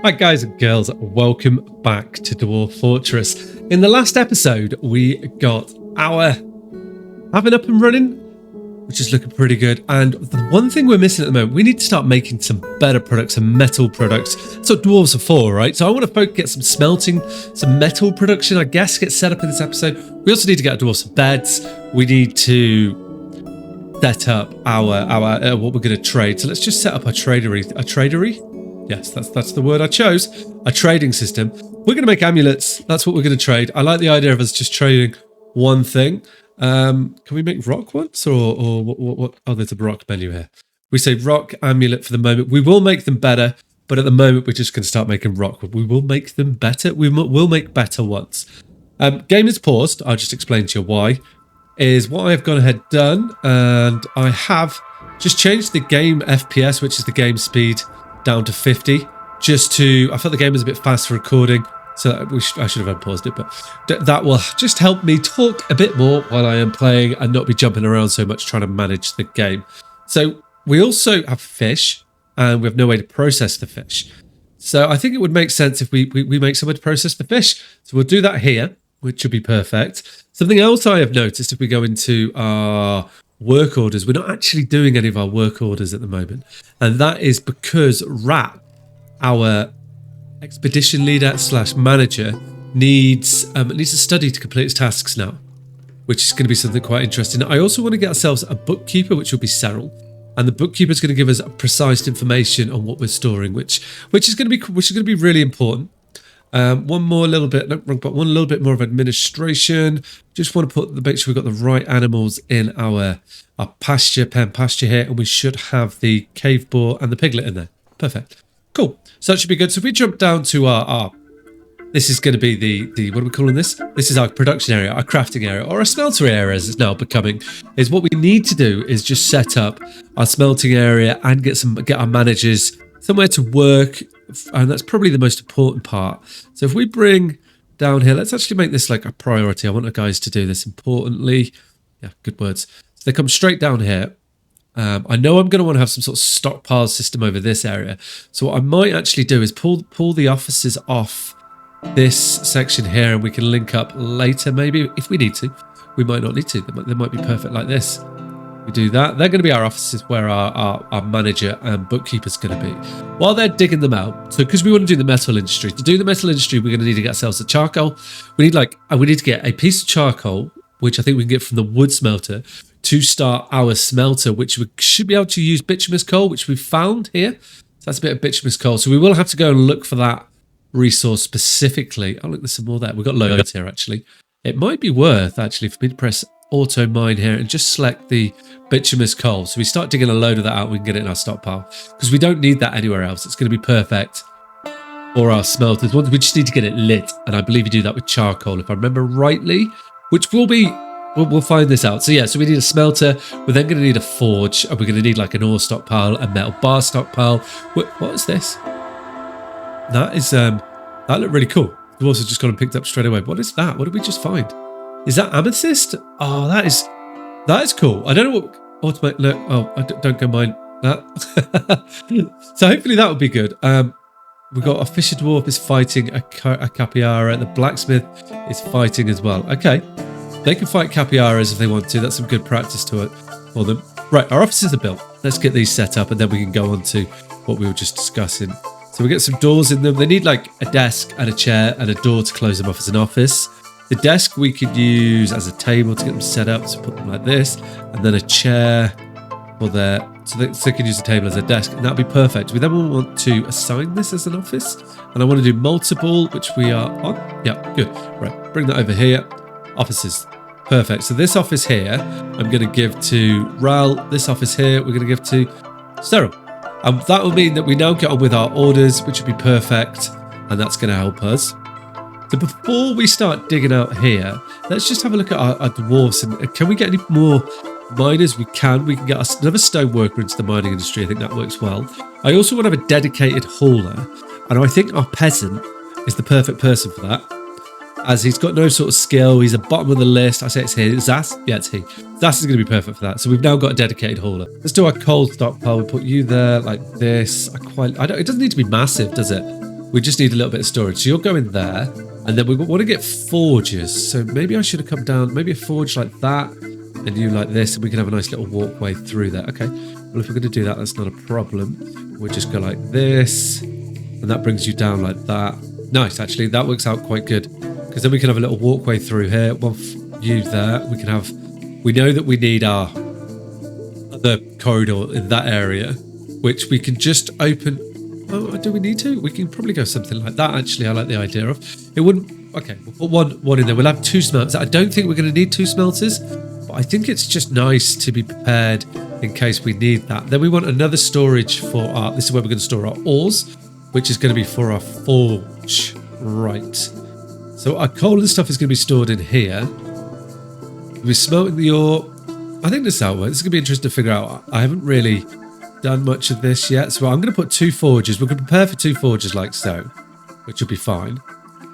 Hi guys and girls, welcome back to Dwarf Fortress. In the last episode, we got our oven up and running, which is looking pretty good. And the one thing we're missing at the moment, we need to start making some better products, some metal products. That's what dwarves are for, right? So I want to get some smelting, some metal production, I guess, get set up in this episode. We also need to get our dwarves some beds. We need to set up our what we're going to trade. So let's just set up our tradery. Yes, that's the word I chose. A trading system. We're going to make amulets. That's what we're going to trade. I like the idea of us just trading one thing. Can we make rock ones or what? Oh, there's a rock menu here. We say rock amulet for the moment. We will make them better, but at the moment we're just going to start making rock. We will make them better. We will make better ones. Game is paused. I'll just explain to you why. Is what I've gone ahead done, and I have just changed the game FPS, which is the game speed, down to 50, just to, I thought the game was a bit fast for recording, so I should have unpaused it, but that will just help me talk a bit more while I am playing and not be jumping around so much trying to manage the game. So we also have fish, and we have no way to process the fish. So I think it would make sense if we make somewhere to process the fish. So we'll do that here, which would be perfect. Something else I have noticed, if we go into our work orders, we're not actually doing any of our work orders at the moment, and that is because Rat, our expedition leader / manager, needs a study to complete his tasks now, which is going to be something quite interesting. I also want to get ourselves a bookkeeper, which will be Cyril, and the bookkeeper is going to give us precise information on what we're storing, which is going to be really important. One little bit more of administration. Just want to make sure we've got the right animals in our pen pasture here, and we should have the cave boar and the piglet in there. Perfect. Cool. So that should be good. So if we jump down to our this is going to be the what are we calling this? This is our production area, our crafting area, or our smeltery area as it's now becoming. Is what we need to do is just set up our smelting area and get our managers somewhere to work. And that's probably the most important part. So if we bring down here, let's actually make this like a priority. I want the guys to do this importantly. Yeah, good words. So they come straight down here. I know I'm going to want to have some sort of stockpile system over this area. So what I might actually do is pull the offices off this section here, and we can link up later maybe if we need to. We might not need to. They might be perfect like this. We do that. They're going to be our offices where our manager and bookkeeper's going to be. While they're digging them out, so because we want to do the metal industry. To do the metal industry, we're going to need to get ourselves a charcoal. We need to get a piece of charcoal, which I think we can get from the wood smelter, to start our smelter, which we should be able to use bituminous coal, which we've found here. So that's a bit of bituminous coal. So we will have to go and look for that resource specifically. Oh, look, there's some more there. We've got loads here, actually. It might be worth, actually, for me to press auto mine here and just select the bituminous coal. So we start digging a load of that out, we can get it in our stockpile, because we don't need that anywhere else. It's going to be perfect for our smelters. We just need to get it lit, and I believe you do that with charcoal, if I remember rightly, which will be, we'll find this out. So yeah, so we need a smelter. We're then going to need a forge, and we're going to need like an ore stockpile, a metal bar stockpile. What is this? That is that looked really cool. We've also just gone and picked up straight away. What is that? What did we just find? Is that amethyst? Oh, that is cool. I don't know what automate. Look, don't go mine that. So hopefully that will be good. We've got a fisher dwarf is fighting a capyara. The blacksmith is fighting as well. Okay, they can fight capyaras if they want to. That's some good practice to it for them. Right, our offices are built. Let's get these set up, and then we can go on to what we were just discussing. So we get some doors in them. They need like a desk and a chair and a door to close them off as an office. The desk we could use as a table to get them set up, so put them like this, and then a chair for there, so they can use the table as a desk, and that'll be perfect. We then will want to assign this as an office, and I want to do multiple, which we are on. Yeah, good. Right, bring that over here. Offices, perfect. So this office here, I'm going to give to Ral. This office here, we're going to give to Cyril. And that will mean that we now get on with our orders, which would be perfect, and that's going to help us. So before we start digging out here, let's just have a look at our dwarves. And can we get any more miners? We can get another stone worker into the mining industry. I think that works well. I also want to have a dedicated hauler, and I think our peasant is the perfect person for that, as he's got no sort of skill. He's at the bottom of the list. I say it's here. Zas? Yeah, it's he. Zas is going to be perfect for that. So we've now got a dedicated hauler. Let's do our coal stockpile. We'll put you there like this. It doesn't need to be massive, does it? we just need a little bit of storage. So you'll go in there, and then we want to get forges. So maybe I should have come down, maybe a forge like that, and you like this, and we can have a nice little walkway through there. Okay, well, if we're going to do that, that's not a problem. We'll just go like this, and that brings you down like that. Nice, actually, that works out quite good, because then we can have a little walkway through here. Well, you there, we can have, we know that we need our other corridor in that area, which we can just open. Oh, do we need to? We can probably go something like that, actually. I like the idea of it. Wouldn't, okay, we'll put one in there. We'll have 2 smelters. I don't think we're going to need 2 smelters, but I think it's just nice to be prepared in case we need that. Then we want another storage for our, this is where we're going to store our ores, which is going to be for our forge. Right. So our coal and stuff is going to be stored in here. We're smelting the ore. I think this is how it works. This is going to be interesting to figure out. I haven't really done much of this yet, so I'm going to put 2 forges. We're going to prepare for 2 forges like so, which will be fine.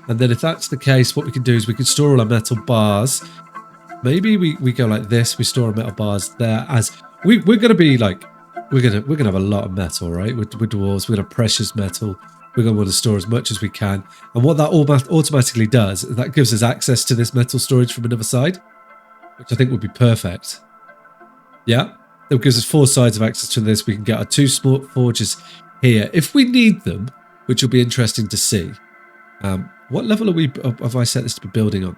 And then if that's the case, what we can do is we can store all our metal bars. Maybe we go like this. We store our metal bars there, as we're going to be like, we're gonna have a lot of metal, right? With dwarves, we're gonna have precious metal. We're going to want to store as much as we can. And what that automatically does is that gives us access to this metal storage from another side, which I think would be perfect. Yeah. It gives us 4 sides of access to this. We can get our 2 small forges here if we need them, which will be interesting to see. What level are we? Have I set this to be building on?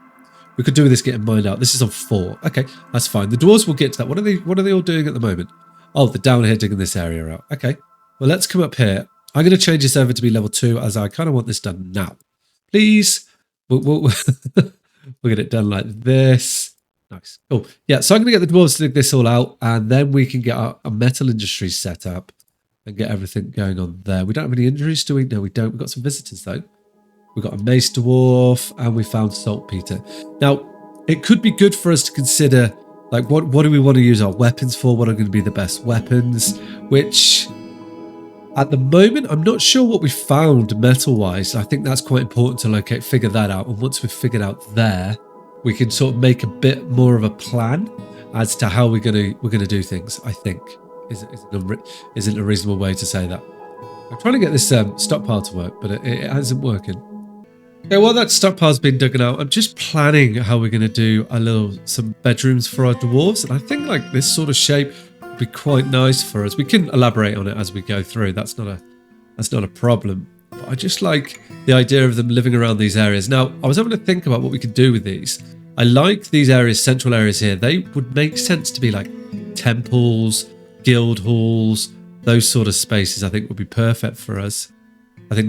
We could do with this getting mined out. This is on 4. Okay, that's fine. The dwarves will get to that. What are they all doing at the moment? Oh, they're down here digging this area out. Okay. Well, let's come up here. I'm going to change this over to be level 2, as I kind of want this done now. Please. We'll get it done like this. Nice. Cool. Yeah, so I'm going to get the dwarves to dig this all out, and then we can get our metal industry set up and get everything going on there. We don't have any injuries, do we? No, we don't. We've got some visitors, though. We've got a mace dwarf, and we found saltpeter. Now, it could be good for us to consider, like, what do we want to use our weapons for? What are going to be the best weapons? Which, at the moment, I'm not sure what we found metal-wise. I think that's quite important to figure that out. And once we've figured out there, we can sort of make a bit more of a plan as to how we're gonna do things. I think isn't a reasonable way to say that. I'm trying to get this stockpile to work, but it isn't working. Okay, while that stockpile's been dug out, I'm just planning how we're gonna do some bedrooms for our dwarves, and I think like this sort of shape would be quite nice for us. We can elaborate on it as we go through. That's not a problem. But I just like the idea of them living around these areas. Now, I was having to think about what we could do with these. I like these areas, central areas here. They would make sense to be like temples, guild halls, those sort of spaces. I think would be perfect for us. I think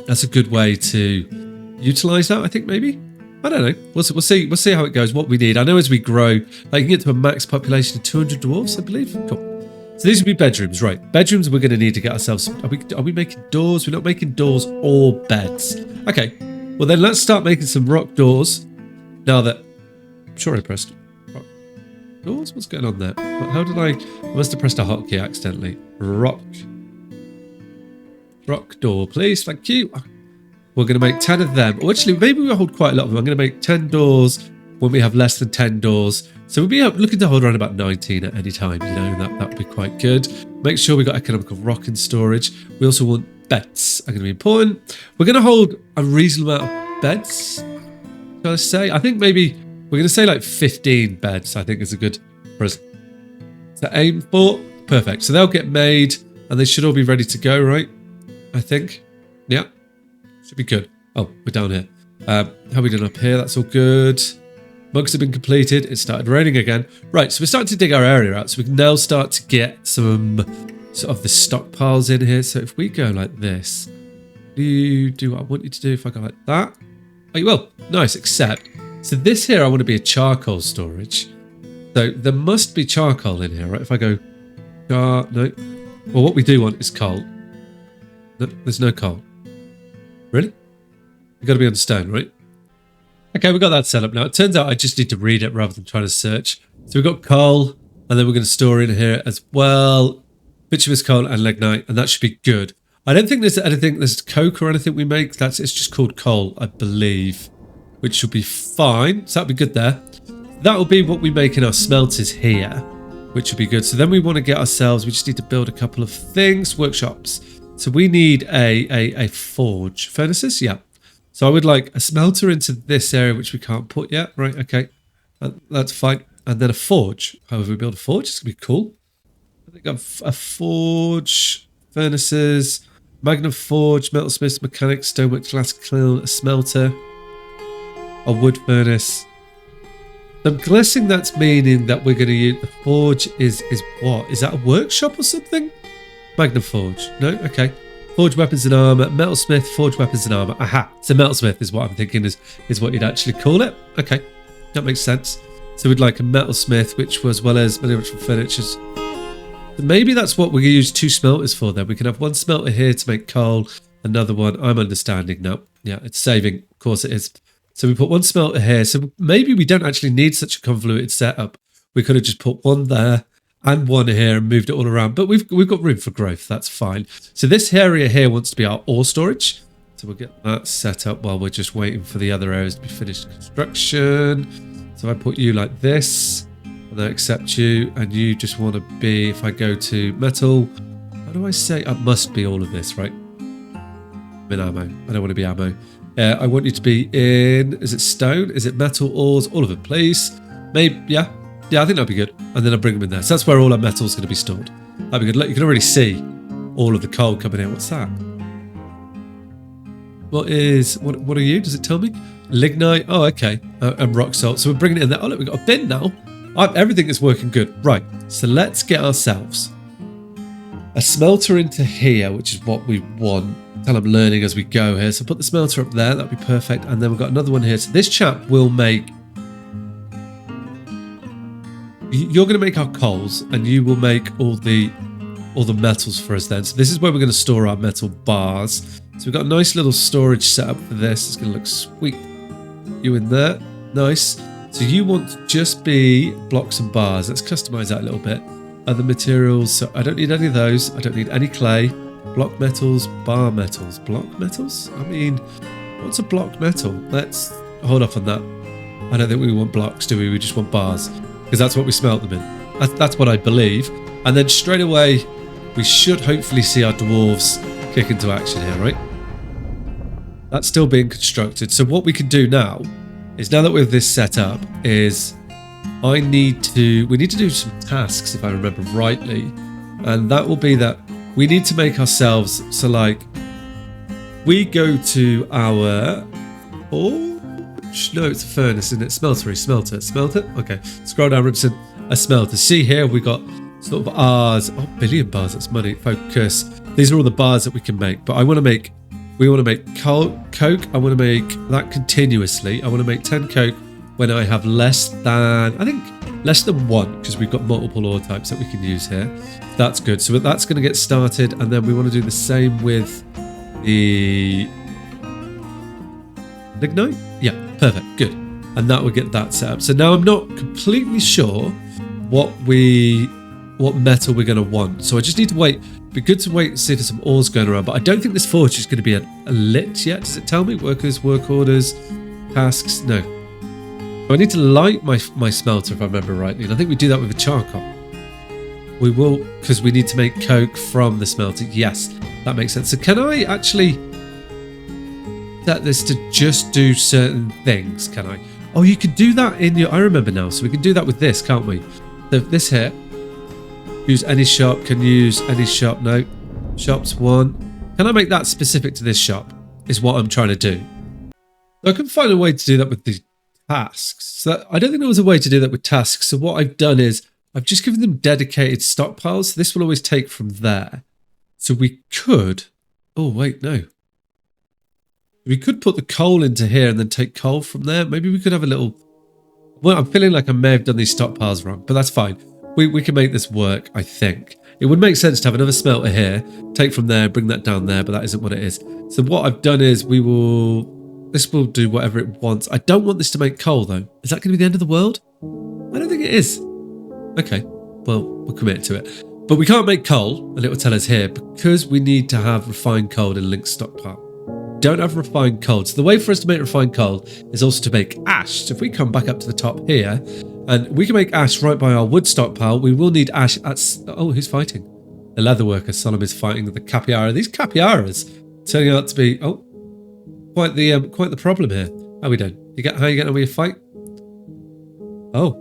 that's a good way to utilize that. I think maybe. I don't know. We'll see how it goes. What we need. I know as we grow, like you can get to a max population of 200 dwarves, I believe. Cool. So these would be bedrooms, right? Bedrooms we're going to need to get ourselves... Are we making doors? We're not making doors or beds. Okay. Well, then let's start making some rock doors. Now that... I'm sure I pressed... Rock doors? What's going on there? How did I must have pressed a hotkey accidentally. Rock door, please. Thank you. We're going to make 10 of them. Or actually, maybe we'll hold quite a lot of them. I'm going to make 10 doors when we have less than 10 doors. So we'll be looking to hold around about 19 at any time, you know, and that would be quite good. Make sure we got economical rock in storage. We also want beds, are going to be important. We're going to hold a reasonable amount of beds, shall I say? I think maybe we're going to say like 15 beds, I think is a good for us to aim for. Perfect. So they'll get made and they should all be ready to go, right? I think. Yeah. Should be good. Oh, we're down here. How are we doing up here? That's all good. Mugs have been completed. It started raining again. Right, so we're starting to dig our area out. So we can now start to get some sort of the stockpiles in here. So if we go like this, you do what I want you to do. If I go like that. Oh, you will. Nice, except. So this here, I want to be a charcoal storage. So there must be charcoal in here, right? If I go, no. Well, what we do want is coal. No, there's no coal. Really? You've got to be on stone, right? Okay, we've got that set up now. It turns out I just need to read it rather than trying to search. So we've got coal, and then we're going to store in here as well. Bituminous coal and lignite, and that should be good. I don't think there's coke or anything we make. It's just called coal, I believe, which should be fine. So that'll be good there. That will be what we make in our smelters here, which will be good. So then we want to get ourselves, we just need to build a couple of things, workshops. So we need a forge. Furnaces? Yeah. So I would like a smelter into this area, which we can't put yet. Right, okay. That's fine. And then a forge. However, we build a forge. It's going to be cool. I think I've a forge, furnaces, magnum forge, metalsmith, mechanic, stonework, glass kiln, a smelter, a wood furnace. I'm guessing that's meaning that we're going to use the forge is what? Is that a workshop or something? Magnum forge. No? Okay. Forge weapons and armor. Metalsmith, forge weapons and armor. Aha. So metalsmith is what I'm thinking is what you'd actually call it. Okay. That makes sense. So we'd like a metalsmith, which was well as many furniture. Maybe that's what we're going to use 2 smelters for then. We can have 1 smelter here to make coal, another one. I'm understanding now. Yeah, it's saving. Of course it is. So we put 1 smelter here. So maybe we don't actually need such a convoluted setup. We could have just put 1 there and 1 here and moved it all around. But we've got room for growth. That's fine. So this area here wants to be our ore storage. So we'll get that set up while we're just waiting for the other areas to be finished construction. So I put you like this. And I accept you, and you just want to be, if I go to metal, how do I say? I must be all of this, right? I'm in ammo. I don't want to be ammo. I want you to be in, is it stone? Is it metal, ores? All of it, please. Maybe, yeah. Yeah, I think that'd be good. And then I'll bring them in there. So that's where all our metal's going to be stored. That'd be good. Look, you can already see all of the coal coming in. What's that? What are you? Does it tell me? Lignite. Oh, okay. And rock salt. So we're bringing it in there. Oh, look, we've got a bin now. Everything is working good. Right, so let's get ourselves a smelter into here, which is what we want. And I'm learning as we go here. So put the smelter up there. That'd be perfect. And then we've got another one here. So this chap will make... You're going to make our coals, and you will make all the metals for us then. So this is where we're going to store our metal bars. So we've got a nice little storage set up for this. It's going to look sweet. You in there. Nice. So you want to just be blocks and bars. Let's customize that a little bit. Other materials. So I don't need any of those. I don't need any clay. Block metals, bar metals. Block metals? I mean, what's a block metal? Let's hold off on that. I don't think we want blocks, do we? We just want bars. Because that's what we smelt them in. That's what I believe. And then straight away, we should hopefully see our dwarves kick into action here, right? That's still being constructed. So what we can do now is, now that we have this set up, is we need to do some tasks, if I remember rightly, and that will be that we need to make ourselves, so like we go to our forge, no, it's a furnace, isn't it? Smelter, okay, scroll down, Ribson, a smelter. See here, we got sort of ours, billion bars, that's money, focus. These are all the bars that we can make, but we want to make coke. I want to make that continuously. I want to make 10 coke when I have less than 1, because we've got multiple ore types that we can use here. That's good. So that's going to get started. And then we want to do the same with the lignite. Yeah, perfect. Good. And that will get that set up. So now I'm not completely sure what metal we're going to want. So I just need to wait. Be good to wait and see if there's some ores going around, but I don't think this forge is going to be a lit yet. Does it tell me? Workers, work orders, tasks? No. So I need to light my smelter, if I remember rightly, and I think we do that with a charcoal. We will, because we need to make coke from the smelter. Yes, that makes sense. So can I actually set this to just do certain things? Can I? Oh, you can do that in your... I remember now. So we can do that with this, can't we? So this here. Use any shop, can use any shop. No. Shops 1. Can I make that specific to this shop? Is what I'm trying to do. I can find a way to do that with the tasks. So I don't think there was a way to do that with tasks. So what I've done is I've just given them dedicated stockpiles. This will always take from there. So we could... Oh, wait, no. We could put the coal into here and then take coal from there. Maybe we could have a little... Well, I'm feeling like I may have done these stockpiles wrong, but that's fine. We can make this work, I think. It would make sense to have another smelter here, take from there, bring that down there, but that isn't what it is. So what I've done is this will do whatever it wants. I don't want this to make coal, though. Is that going to be the end of the world? I don't think it is. Okay, well, we'll commit to it. But we can't make coal, and it will tell us here, because we need to have refined coal in Link's stockpile. Don't have refined coal. So the way for us to make refined coal is also to make ash. So if we come back up to the top here, and we can make ash right by our wood stockpile, we will need ash at... Oh, who's fighting? The leather worker, Solomon, is fighting the Capiara. These Capiaras turning out to be quite the problem here. How are we doing? How are you getting on with your fight? Oh,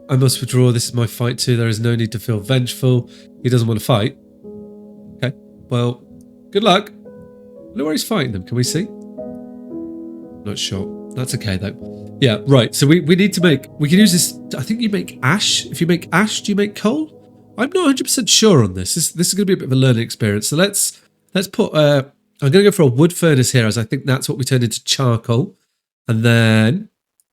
I must withdraw. This is my fight too. There is no need to feel vengeful. He doesn't want to fight. Okay, well, good luck. I wonder where he's fighting them. Can we see? Not sure. That's okay though. Yeah, right. So we need to make. We can use this. I think you make ash. If you make ash, do you make coal? I'm not 100% sure on this. This is going to be a bit of a learning experience. So let's put. I'm going to go for a wood furnace here, as I think that's what we turn into charcoal. And then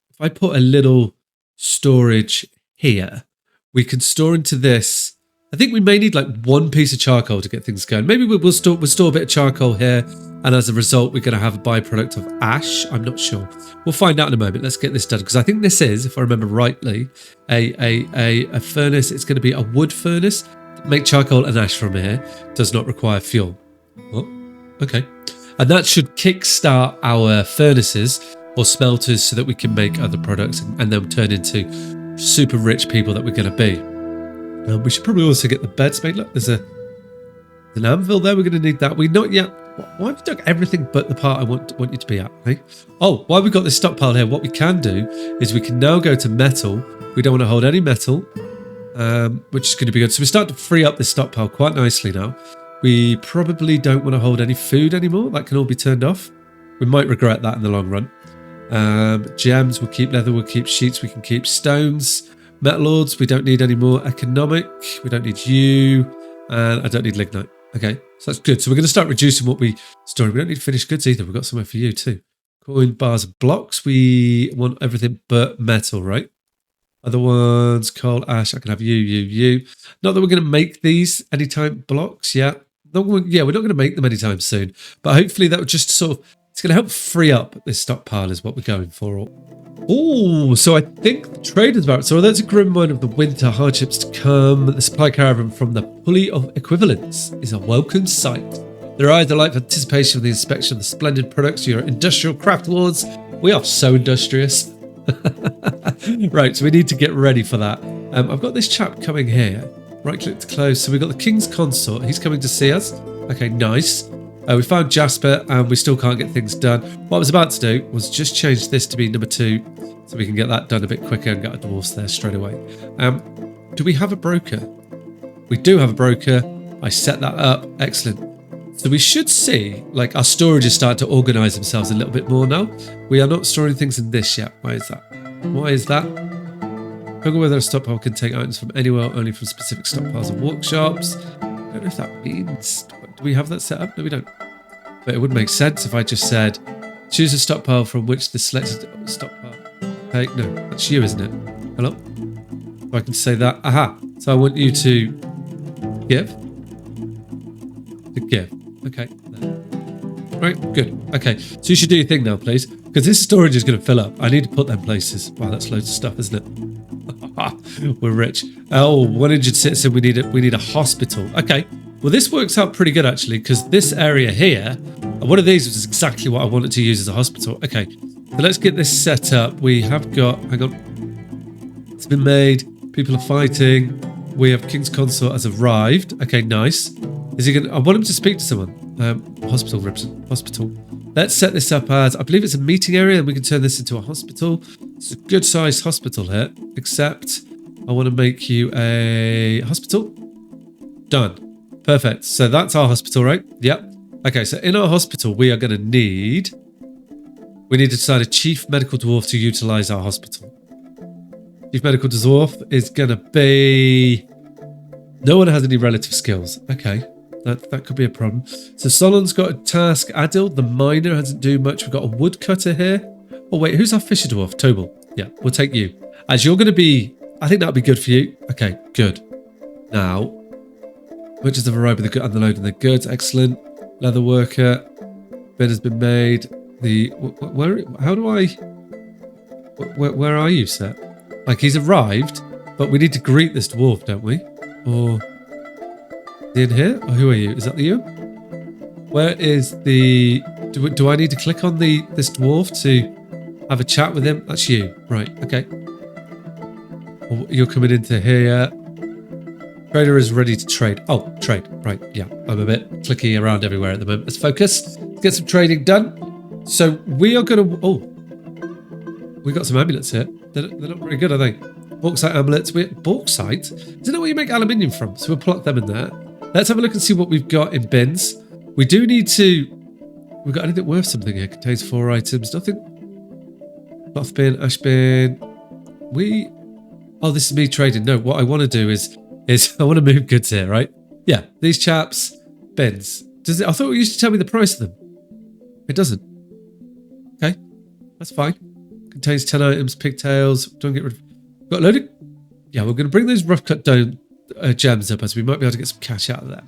if I put a little storage here, we can store into this. I think we may need like one piece of charcoal to get things going. Maybe we'll store a bit of charcoal here, and as a result, we're going to have a byproduct of ash. I'm not sure. We'll find out in a moment. Let's get this done, because I think this is, if I remember rightly, a furnace. It's going to be a wood furnace. Make charcoal and ash from here. Does not require fuel. Oh, okay. And that should kickstart our furnaces or smelters so that we can make other products and then turn into super rich people that we're going to be. We should probably also get the beds made. Look, there's an anvil there. We're going to need that. We're not yet. Why have you dug everything but the part I want you to be at? Eh? Oh, while we've got this stockpile here, what we can do is we can now go to metal. We don't want to hold any metal, which is going to be good. So we start to free up this stockpile quite nicely now. We probably don't want to hold any food anymore. That can all be turned off. We might regret that in the long run. Gems, we'll keep leather, we'll keep sheets, we can keep stones. Metal ores, we don't need any more. Economic, we don't need you. And I don't need lignite. Okay, so that's good. So we're going to start reducing what we store. We don't need finished goods either. We've got somewhere for you too. Coin, bars, and blocks. We want everything but metal, right? Other ones, coal, ash. I can have you. Not that we're going to make these anytime blocks yet. We're not going to make them anytime soon. But hopefully that would just sort of, it's going to help free up this stockpile is what we're going for. Oh, so I think the trade is about. So that's a grim reminder of the winter hardships to come. The supply caravan from the Pulley of Equivalence is a welcome sight. Their eyes are like anticipation of the inspection of the splendid products, your industrial craft lords. We are so industrious. Right, so we need to get ready for that. I've got this chap coming here. Right click to close. So we've got the King's Consort. He's coming to see us. Okay, nice. We found Jasper and we still can't get things done. What I was about to do was just change this to be number 2 so we can get that done a bit quicker and get our dwarfs there straight away. Do we have a broker? We do have a broker. I set that up. Excellent. So we should see like our storage is starting to organize themselves a little bit more now. We are not storing things in this yet. Why is that? Why is that? Google whether a stockpile can take items from anywhere or only from specific stockpiles and workshops. I don't know if that means... Do we have that set up? No, we don't. But it would make sense if I just said, choose a stockpile from which the selected stockpile. Okay, no, that's you, isn't it? Hello? So I can say that. Aha. So I want you to give. To give. Okay. Right, good. Okay, so you should do your thing now, please. Because this storage is going to fill up. I need to put them places. Wow, that's loads of stuff, isn't it? We're rich. Oh, 100 citizen. We need a hospital. Okay. Well, this works out pretty good, actually, because this area here, one of these was exactly what I wanted to use as a hospital. Okay, so let's get this set up. We have got, hang on, it's been made. People are fighting. We have King's Consort has arrived. Okay, nice. Is he going to, I want him to speak to someone. Hospital. Let's set this up as, I believe it's a meeting area, and we can turn this into a hospital. It's a good-sized hospital here, except I want to make you a hospital. Done. Perfect. So that's our hospital, right? Yep. Okay, so in our hospital, we need to decide a chief medical dwarf to utilize our hospital. Chief medical dwarf is going to be... No one has any relative skills. Okay, that could be a problem. So Solon's got a task. Adil, the miner, hasn't do much. We've got a woodcutter here. Oh, wait, who's our fisher dwarf? Tobal. Yeah, we'll take you. As you're going to be... I think that'll be good for you. Okay, good. Now... Purchase have arrived with the unloading the goods. Excellent. Leather worker. Bed has been made. Where are you, sir? Like, he's arrived, but we need to greet this dwarf, don't we? Or is he in here? Or who are you? Is that you? Where is the... Do I need to click on this dwarf to have a chat with him? That's you. Right, okay. You're coming into here. Trader is ready to trade. Oh, trade. Right, yeah. I'm a bit clicky around everywhere at the moment. Let's focus. Let's get some trading done. So we are going to... Oh, we got some amulets here. They're not very good, are they? Bauxite amulets. Bauxite? Isn't that what you make aluminium from? So we'll plug them in there. Let's have a look and see what we've got in bins. We do need to... We've got anything worth something here. Contains 4 items. Nothing. Cloth bin, ash bin. Oh, this is me trading. No, what I want to do is I want to move goods here, right? Yeah, these chaps, bins. I thought it used to tell me the price of them. It doesn't. Okay, that's fine. Contains 10 items, pigtails. Don't get rid of... Got a load of... Yeah, we're going to bring those rough cut down gems up as we might be able to get some cash out of that.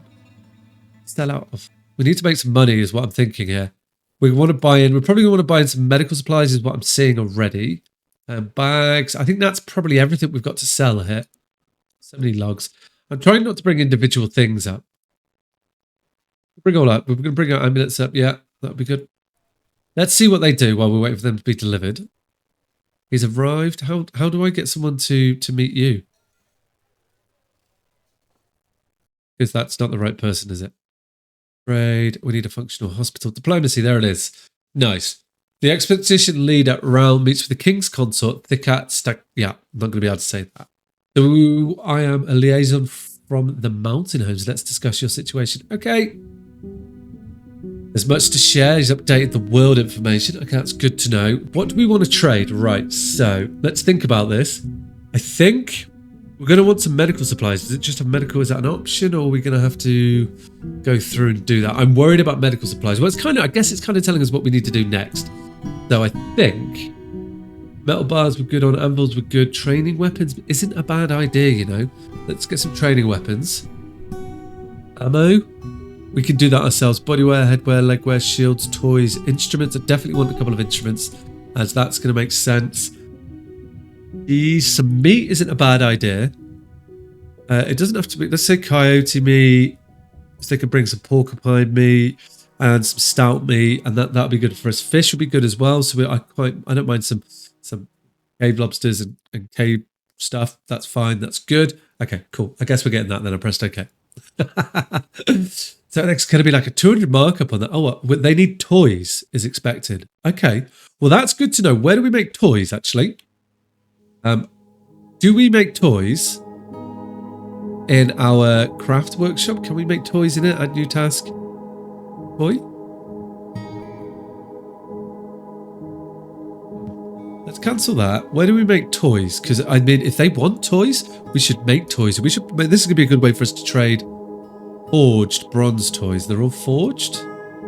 Sell out of... We need to make some money is what I'm thinking here. We want to buy in... We're probably going to want to buy in some medical supplies is what I'm seeing already. Bags. I think that's probably everything we've got to sell here. So many logs. I'm trying not to bring individual things up. Bring all up. We're going to bring our amulets up. Yeah, that would be good. Let's see what they do while we're waiting for them to be delivered. He's arrived. How do I get someone to meet you? Because that's not the right person, is it? Trade. We need a functional hospital. Diplomacy. There it is. Nice. The expedition leader Raoul meets with the king's consort, Thikat Stack. Yeah, I'm not going to be able to say that. So I am a liaison from the mountain homes. Let's discuss your situation. Okay. There's much to share. He's updated the world information. Okay, that's good to know. What do we want to trade? Right, so let's think about this. I think we're going to want some medical supplies. Is it just a medical? Is that an option, or are we going to have to go through and do that? I'm worried about medical supplies. Well, I guess it's kind of telling us what we need to do next. So I think metal bars were good on, anvils were good. Training weapons isn't a bad idea, you know. Let's get some training weapons. Ammo. We can do that ourselves. Bodywear, headwear, legwear, shields, toys, instruments. I definitely want a couple of instruments, as that's going to make sense. Some meat isn't a bad idea. It doesn't have to be... Let's say coyote meat. So they can bring some porcupine meat and some stout meat, and that'll be good for us. Fish would be good as well. So I don't mind some cave lobsters and cave stuff. That's fine. That's good. Okay, cool. I guess we're getting that then. I pressed OK. So it's going to be like a 200 markup on that. Oh, they need toys is expected. Okay. Well, that's good to know. Where do we make toys, actually? Do we make toys in our craft workshop? Can we make toys in it? Add new task. Toy? Let's cancel that. Where do we make toys? Because, I mean, if they want toys, we should make toys. This is going to be a good way for us to trade forged bronze toys. They're all forged?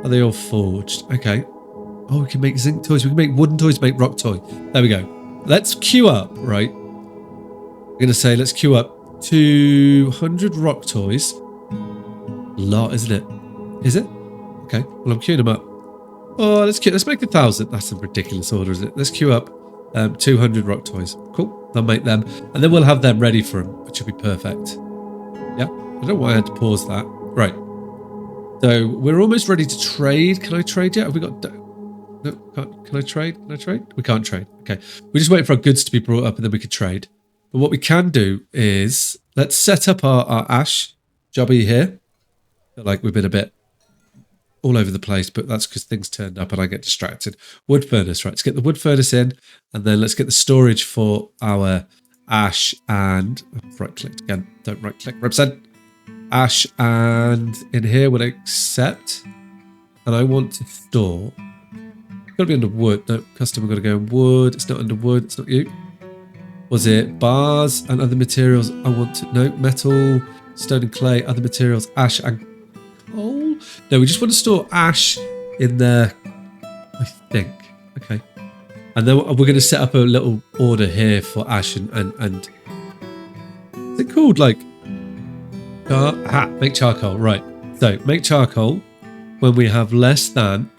Are they all forged? Okay. Oh, we can make zinc toys. We can make wooden toys, make rock toy. There we go. Let's queue up, right? I'm going to say let's queue up 200 rock toys. A lot, isn't it? Is it? Okay. Well, I'm queuing them up. Oh, let's make 1,000. That's a ridiculous order, isn't it? Let's queue up 200 rock toys. Cool. I'll make them. And then we'll have them ready for them, which will be perfect. Yeah. I don't know why I had to pause that. Right. So we're almost ready to trade. Can I trade yet? Have we got... No, can I trade? Can I trade? We can't trade. Okay. We're just waiting for our goods to be brought up and then we can trade. But what we can do is let's set up our ash jobby here. Feel like we've been a bit all over the place, but that's because things turned up and I get distracted. Wood furnace, right? Let's get the wood furnace in and then let's get the storage for our ash and... right click again. Don't right click. Represent. Ash and in here we'll accept. And I want to store... Got to be under wood. No, customer got to go in wood. It's not under wood. It's not you. Was it bars and other materials? I want to... No, metal, stone and clay, other materials, ash and coal. No, we just want to store ash in there, I think. Okay. And then we're going to set up a little order here for ash and is it called like... make charcoal. Right. So, make charcoal when we have less than...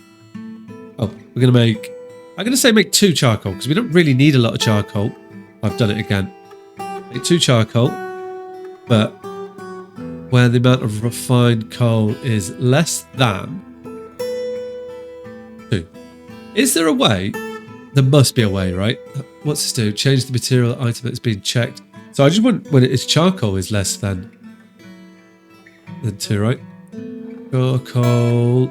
Oh, we're going to make... I'm going to say make 2 charcoal because we don't really need a lot of charcoal. I've done it again. Make 2 charcoal, but where the amount of refined coal is less than 2. Is there a way? There must be a way, right? What's this do? Change the material item that's being checked. So I just want when it's charcoal is less than than 2, right? Charcoal.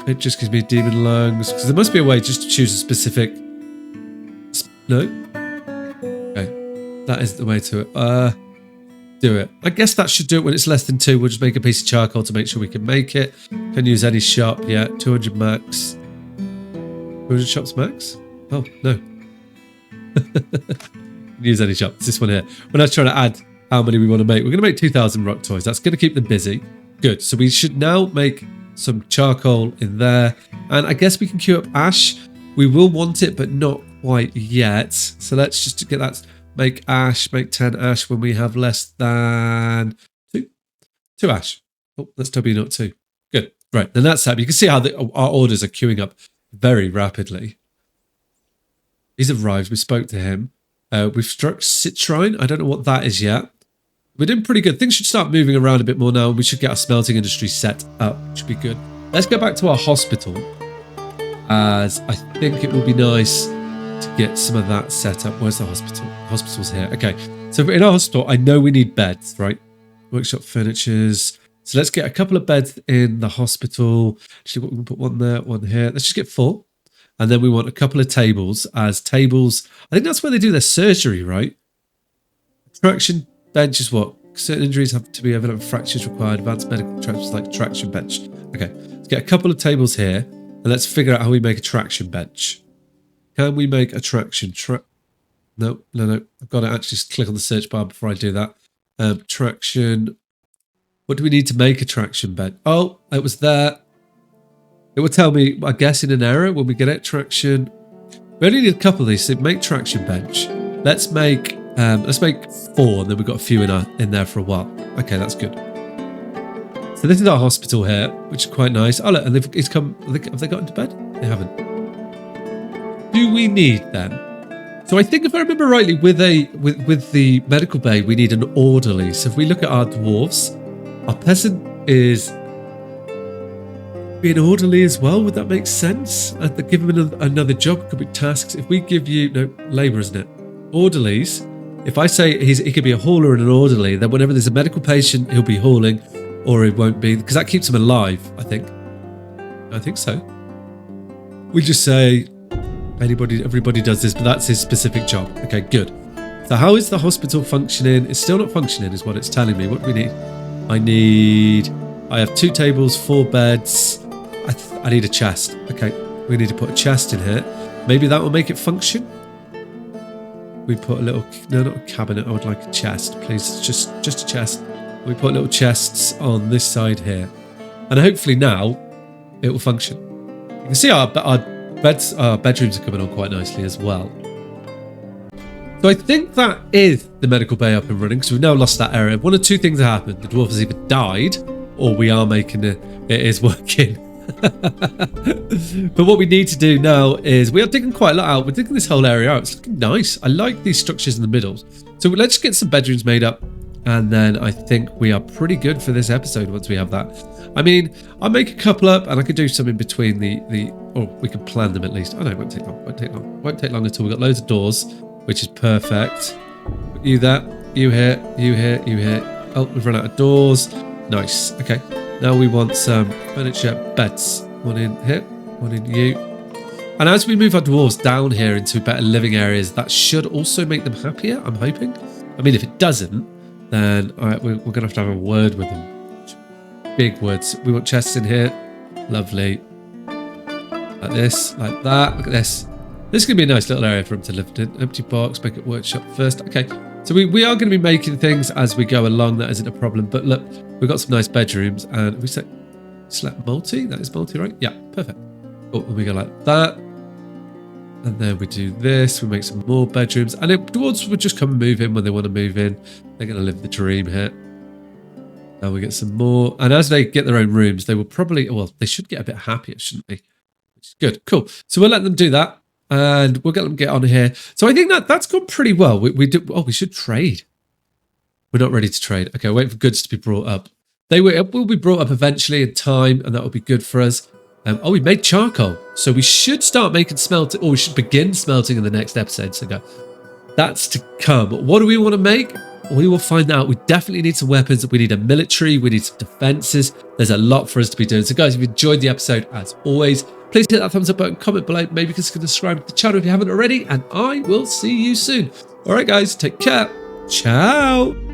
It just gives me demon lungs. Because there must be a way just to choose a specific... No? Okay. That is the way to it. Do it. I guess that should do it when it's less than 2. We'll just make a piece of charcoal to make sure we can make it. Can use any shop. Yeah, 200 max. 200 shops max? Oh, no. Use any shop. It's this one here. We're now trying to add how many we want to make. We're going to make 2,000 rock toys. That's going to keep them busy. Good. So we should now make some charcoal in there. And I guess we can queue up ash. We will want it, but not quite yet. So let's just get that. Make ash. Make 10 ash when we have less than 2. 2 ash. Oh, that's W, not 2. Good. Right. Then that's that. You can see how our orders are queuing up very rapidly. He's arrived. We spoke to him. We've struck Citrine. I don't know what that is yet. We're doing pretty good. Things should start moving around a bit more now. We should get our smelting industry set up. Should be good. Let's go back to our hospital, as I think it will be nice to get some of that set up. Where's the hospital? The hospital's here. Okay. So in our hospital, I know we need beds, right? Workshop furnitures. So let's get a couple of beds in the hospital. Actually, we can put one there, one here. Let's just get 4. And then we want a couple of tables as tables. I think that's where they do their surgery, right? Traction bench is what? Certain injuries have to be evident, fractures required, advanced medical contraptions like traction bench. Okay, let's get a couple of tables here and let's figure out how we make a traction bench. Can we make a traction? No. I've got to actually click on the search bar before I do that. Traction. What do we need to make a traction bench? Oh, it was there. It will tell me, I guess, in an error when we get it. Traction. We only need a couple of these. So make traction bench. Let's make 4, and then we've got a few in there for a while. Okay, that's good. So this is our hospital here, which is quite nice. Oh look, and he's come. Have they got into bed? They haven't. Do we need them? So I think if I remember rightly, with the medical bay, we need an orderly. So if we look at our dwarves, our peasant is an orderly as well. Would that make sense? Give him another job. Could be tasks. If we give you labor, isn't it? Orderlies. If I say he could be a hauler and an orderly, then whenever there's a medical patient, he'll be hauling, or it won't be, because that keeps him alive. I think so. We just say everybody does this, but that's his specific job. Okay, good. So how is the hospital functioning? It's still not functioning, is what it's telling me. What do we need? I have 2 tables, 4 beds. I need a chest. Okay, we need to put a chest in here. Maybe that will make it function. We put a little, no, not a cabinet. I would like a chest, please. Just a chest. We put little chests on this side here, and hopefully now it will function. You can see our bedrooms are coming on quite nicely as well. So I think that is the medical bay up and running, because we've now lost that area. One of 2 things have happened. The dwarf has either died, or we are making it is working. But what we need to do now is we are digging quite a lot out. We're digging this whole area out. It's looking nice. I like these structures in the middle. So let's get some bedrooms made up, and then I think we are pretty good for this episode once we have that. I mean, I'll make a couple up, and I could do some in between or we can plan them at least. Oh no, it won't take long. Won't take long at all. We've got loads of doors, which is perfect. You there, you here, you here, you here. Oh, we've run out of doors. Nice. Okay. Now we want some furniture beds. One in here, one in you. And as we move our dwarves down here into better living areas, that should also make them happier, I'm hoping. I mean, if it doesn't, then we're going to have a word with them. Big words. We want chests in here. Lovely. Like this, like that. Look at this. This is going to be a nice little area for them to live in. Empty box, make it workshop first. Okay. So we are going to be making things as we go along. That isn't a problem. But look, we've got some nice bedrooms, and we say select multi. That is multi, right? Yeah, perfect. Oh, and we go like that. And then we do this. We make some more bedrooms. And dwarves would just come and move in when they want to move in. They're going to live the dream here. Now we get some more. And as they get their own rooms, they will probably, well, they should get a bit happier, shouldn't they? Which is good. Cool. So we'll let them do that. And we'll get them get on here. So I think that's gone pretty well. We should trade. We're not ready to trade. Okay, wait for goods to be brought up. They will be brought up eventually in time, and that will be good for us. We made charcoal. So we should start making smelting, or we should begin smelting in the next episode. So that's to come. What do we want to make? We will find out. We definitely need some weapons. We need a military. We need some defenses. There's a lot for us to be doing. So guys, if you enjoyed the episode, as always, please hit that thumbs up button, comment below, maybe consider subscribing to the channel if you haven't already, and I will see you soon. All right, guys, take care. Ciao.